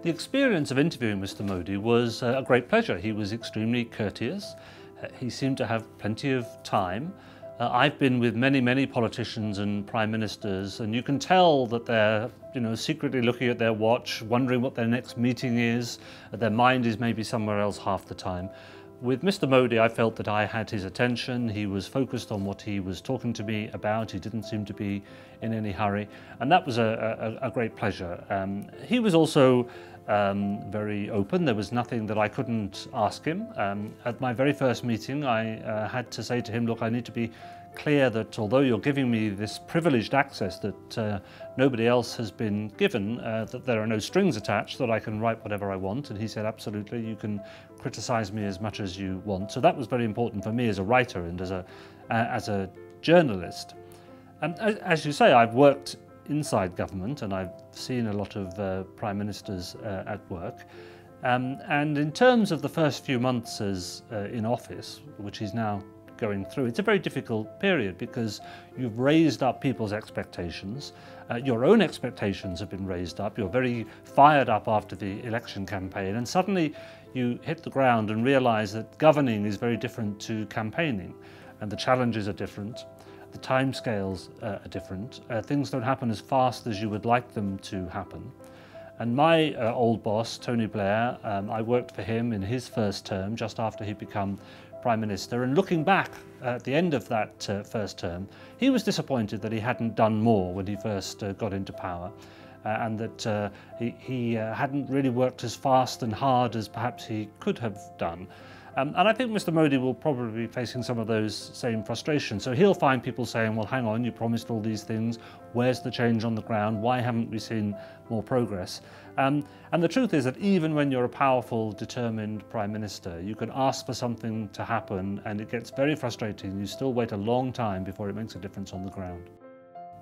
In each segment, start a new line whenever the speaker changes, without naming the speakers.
The experience of interviewing Mr. Modi was a great pleasure. He was extremely courteous. He seemed to have plenty of time. I've been with many politicians and prime ministers, and you can tell that they're secretly looking at their watch, wondering what their next meeting is. Their mind is maybe somewhere else half the time. With Mr. Modi, I felt that I had his attention. He was focused on what he was talking to me about. He didn't seem to be in any hurry, and that was a great pleasure. He was also very open. There was nothing that I couldn't ask him. At my very first meeting, I had to say to him, look, I need to be clear that although you're giving me this privileged access that nobody else has been given, that there are no strings attached, that I can write whatever I want. And he said, absolutely, you can criticize me as much as you want. So that was very important for me as a writer and as a journalist. And as you say, I've worked inside government and I've seen a lot of prime ministers at work. And in terms of the first few months in office, which he's now going through, it's a very difficult period because you've raised up people's expectations. Your own expectations have been raised up. You're very fired up after the election campaign, and suddenly you hit the ground and realize that governing is very different to campaigning, and the challenges are different. The timescales are different. Things don't happen as fast as you would like them to happen. And my old boss, Tony Blair, I worked for him in his first term, just after he'd become Prime Minister. And looking back at the end of that first term, he was disappointed that he hadn't done more when he first got into power, and that he hadn't really worked as fast and hard as perhaps he could have done. And I think Mr. Modi will probably be facing some of those same frustrations. So he'll find people saying, well, hang on, you promised all these things. Where's the change on the ground? Why haven't we seen more progress? And the truth is that even when you're a powerful, determined Prime Minister, you can ask for something to happen and it gets very frustrating. You still wait a long time before it makes a difference on the ground.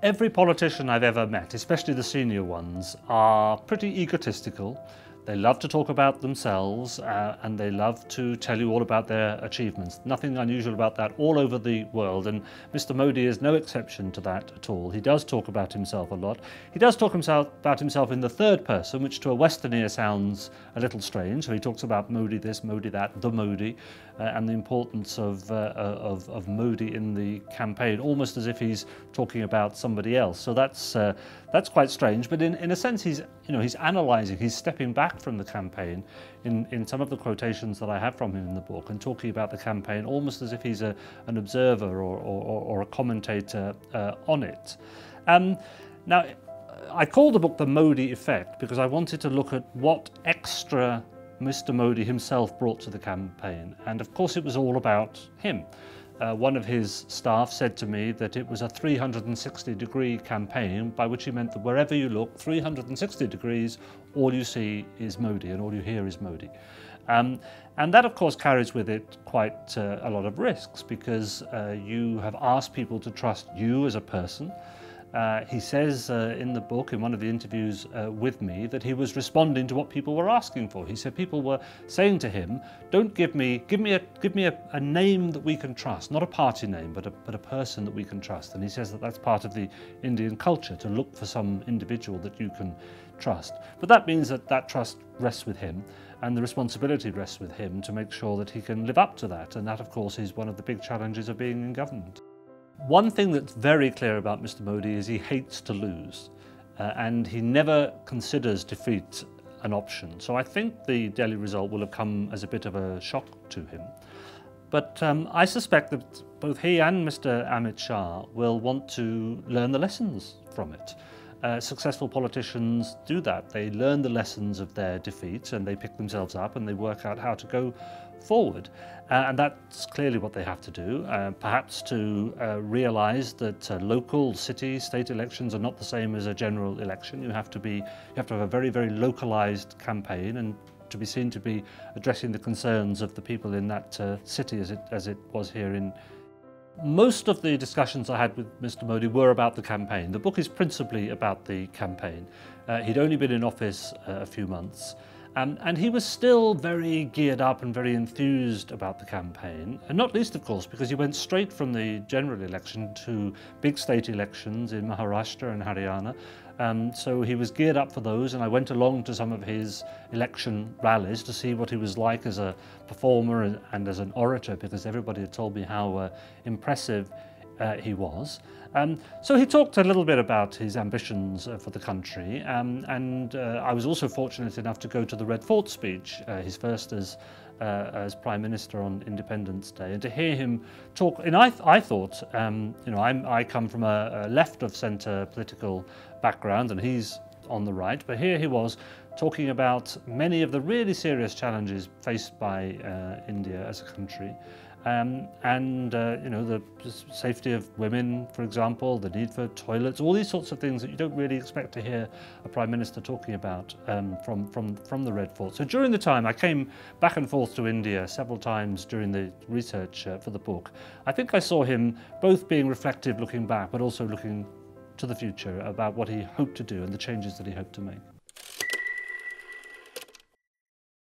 Every politician I've ever met, especially the senior ones, are pretty egotistical. They love to talk about themselves and they love to tell you all about their achievements. Nothing unusual about that all over the world, and Mr. Modi is no exception to that at all. He does talk about himself a lot. He does talk about himself in the third person, which to a Western ear sounds a little strange. So he talks about Modi this, Modi that, the Modi, and the importance of Modi in the campaign, almost as if he's talking about somebody else. So that's quite strange. But in a sense, he's analysing, he's stepping back from the campaign in some of the quotations that I have from him in the book, and talking about the campaign almost as if he's an observer or a commentator on it. Now, I called the book The Modi Effect because I wanted to look at what extra Mr. Modi himself brought to the campaign, and of course it was all about him. One of his staff said to me that it was a 360-degree campaign, by which he meant that wherever you look, 360 degrees, all you see is Modi and all you hear is Modi. And that, of course, carries with it quite a lot of risks, because you have asked people to trust you as a person. He says in the book, in one of the interviews with me, that he was responding to what people were asking for. He said people were saying to him, "Don't give me a name that we can trust, not a party name, but a person that we can trust." And he says that that's part of the Indian culture, to look for some individual that you can trust. But that means that trust rests with him, and the responsibility rests with him to make sure that he can live up to that. And that, of course, is one of the big challenges of being in government. One thing that's very clear about Mr. Modi is he hates to lose, and he never considers defeat an option. So I think the Delhi result will have come as a bit of a shock to him. But I suspect that both he and Mr. Amit Shah will want to learn the lessons from it. Successful politicians do that. They learn the lessons of their defeat and they pick themselves up and they work out how to go forward. And that's clearly what they have to do, perhaps to realise that local, city, state elections are not the same as a general election. You have to have a very, very localised campaign, and to be seen to be addressing the concerns of the people in that city as it was here in. Most of the discussions I had with Mr. Modi were about the campaign. The book is principally about the campaign. He'd only been in office a few months, And he was still very geared up and very enthused about the campaign, and not least, of course, because he went straight from the general election to big state elections in Maharashtra and Haryana. So he was geared up for those, and I went along to some of his election rallies to see what he was like as a performer and as an orator, because everybody had told me how impressive he was. So he talked a little bit about his ambitions for the country, and I was also fortunate enough to go to the Red Fort speech, his first as Prime Minister on Independence Day, and to hear him talk. And I thought, you know, I come from a left of centre political background, and he's on the right, but here he was talking about many of the really serious challenges faced by India as a country. You know, the safety of women, for example, the need for toilets, all these sorts of things that you don't really expect to hear a Prime Minister talking about from the Red Fort. So during the time, I came back and forth to India several times during the research for the book. I think I saw him both being reflective looking back, but also looking to the future about what he hoped to do and the changes that he hoped to make.